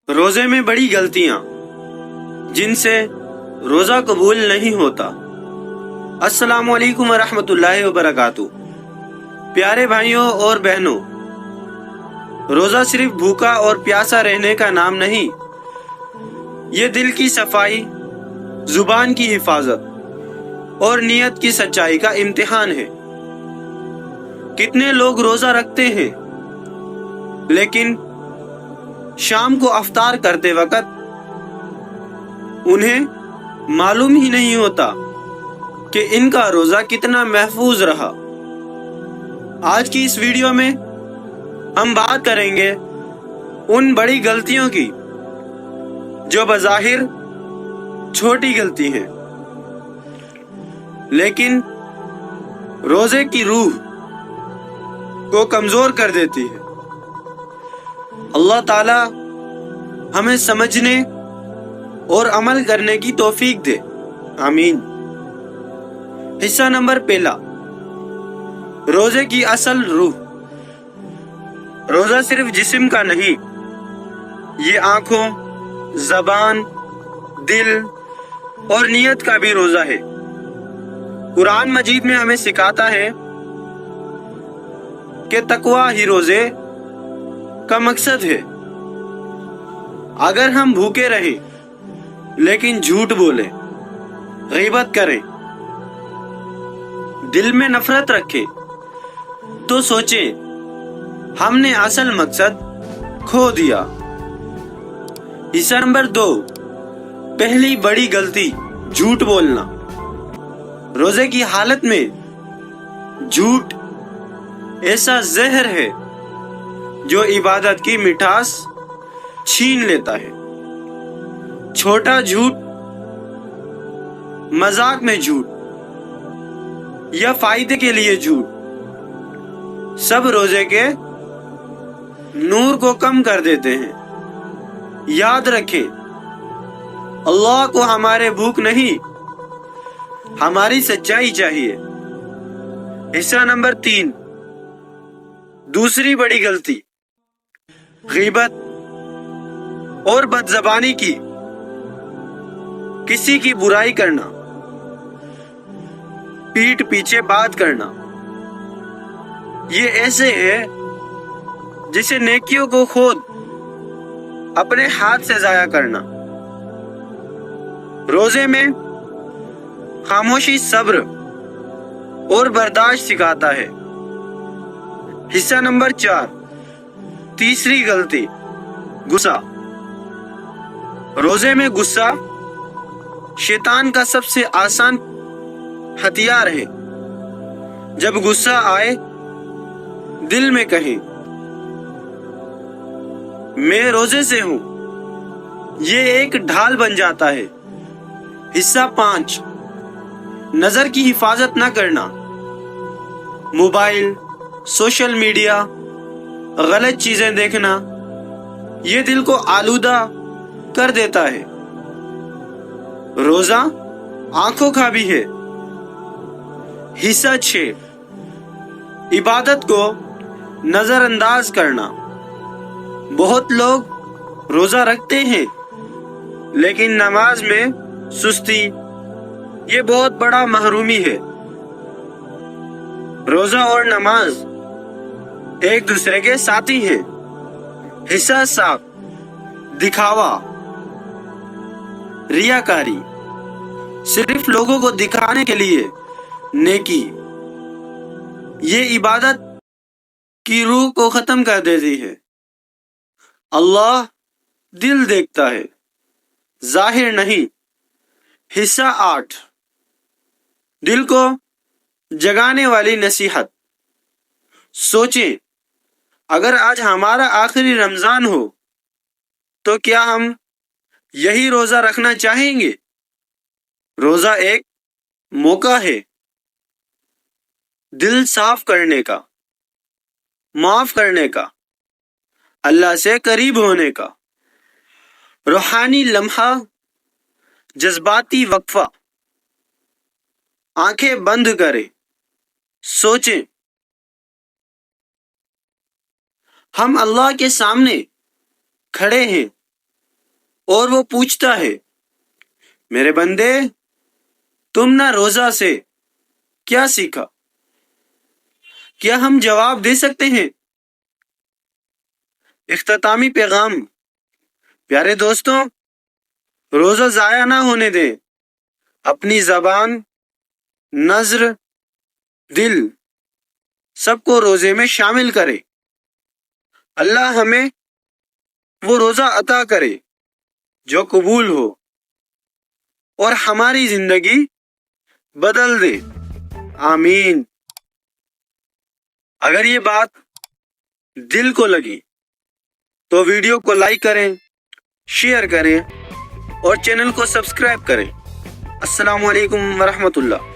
روزے میں بڑی غلطیاں جن سے روزہ قبول نہیں ہوتا۔ السلام علیکم ورحمۃ اللہ وبرکاتہ۔ پیارے بھائیوں اور بہنوں، روزہ صرف بھوکا اور پیاسا رہنے کا نام نہیں، یہ دل کی صفائی، زبان کی حفاظت اور نیت کی سچائی کا امتحان ہے۔ کتنے لوگ روزہ رکھتے ہیں لیکن شام کو افطار کرتے وقت انہیں معلوم ہی نہیں ہوتا کہ ان کا روزہ کتنا محفوظ رہا۔ آج کی اس ویڈیو میں ہم بات کریں گے ان بڑی غلطیوں کی جو بظاہر چھوٹی غلطی ہیں لیکن روزے کی روح کو کمزور کر دیتی ہے۔ اللہ تعالی ہمیں سمجھنے اور عمل کرنے کی توفیق دے، آمین۔ حصہ نمبر پہلا، روزے کی اصل روح۔ روزہ صرف جسم کا نہیں، یہ آنکھوں، زبان، دل اور نیت کا بھی روزہ ہے۔ قرآن مجید میں ہمیں سکھاتا ہے کہ تقوی ہی روزے کا مقصد ہے۔ اگر ہم بھوکے رہیں لیکن جھوٹ بولیں، غیبت کریں، دل میں نفرت رکھیں تو سوچیں ہم نے اصل مقصد کھو دیا۔ حصہ نمبر 2، پہلی بڑی غلطی، جھوٹ بولنا۔ روزے کی حالت میں جھوٹ ایسا زہر ہے جو عبادت کی مٹھاس چھین لیتا ہے۔ چھوٹا جھوٹ، مذاق میں جھوٹ یا فائدے کے لیے جھوٹ، سب روزے کے نور کو کم کر دیتے ہیں۔ یاد رکھیں، اللہ کو ہمارے بھوک نہیں، ہماری سچائی چاہیے۔ حصہ نمبر 3، دوسری بڑی غلطی، غیبت اور بد زبانی کی۔ کسی کی برائی کرنا، پیٹھ پیچھے بات کرنا، یہ ایسے ہے جسے نیکیوں کو خود اپنے ہاتھ سے ضائع کرنا۔ روزے میں خاموشی صبر اور برداشت سکھاتا ہے۔ حصہ نمبر 4، تیسری غلطی، غصہ۔ روزے میں غصہ شیطان کا سب سے آسان ہتھیار ہے۔ جب غصہ آئے دل میں کہیں میں روزے سے ہوں، یہ ایک ڈھال بن جاتا ہے۔ حصہ 5، نظر کی حفاظت نہ کرنا۔ موبائل، سوشل میڈیا، غلط چیزیں دیکھنا، یہ دل کو آلودہ کر دیتا ہے۔ روزہ آنکھوں کا بھی ہے۔ حصہ 6، عبادت کو نظر انداز کرنا۔ بہت لوگ روزہ رکھتے ہیں لیکن نماز میں سستی، یہ بہت بڑا محرومی ہے۔ روزہ اور نماز ایک دوسرے کے ساتھی ہیں۔ حصہ 7، دکھاوا، ریاکاری، صرف لوگوں کو دکھانے کے لیے نیکی، یہ عبادت کی روح کو ختم کر دیتی ہے۔ اللہ دل دیکھتا ہے، ظاہر نہیں۔ حصہ 8، دل کو جگانے والی نصیحت۔ سوچیں، اگر آج ہمارا آخری رمضان ہو تو کیا ہم یہی روزہ رکھنا چاہیں گے؟ روزہ ایک موقع ہے دل صاف کرنے کا، معاف کرنے کا، اللہ سے قریب ہونے کا، روحانی لمحہ، جذباتی وقفہ۔ آنکھیں بند کریں، سوچیں، ہم اللہ کے سامنے کھڑے ہیں، اور وہ پوچھتا ہے میرے بندے تم نے روزہ سے کیا سیکھا؟ کیا ہم جواب دے سکتے ہیں؟ اختتامی پیغام۔ پیارے دوستوں، روزہ ضائع نہ ہونے دیں۔ اپنی زبان، نظر، دل سب کو روزے میں شامل کرے۔ اللہ ہمیں وہ روزہ عطا کرے جو قبول ہو اور ہماری زندگی بدل دے، آمین۔ اگر یہ بات دل کو لگی تو ویڈیو کو لائک کریں، شیئر کریں اور چینل کو سبسکرائب کریں۔ السلام علیکم ورحمۃ اللہ۔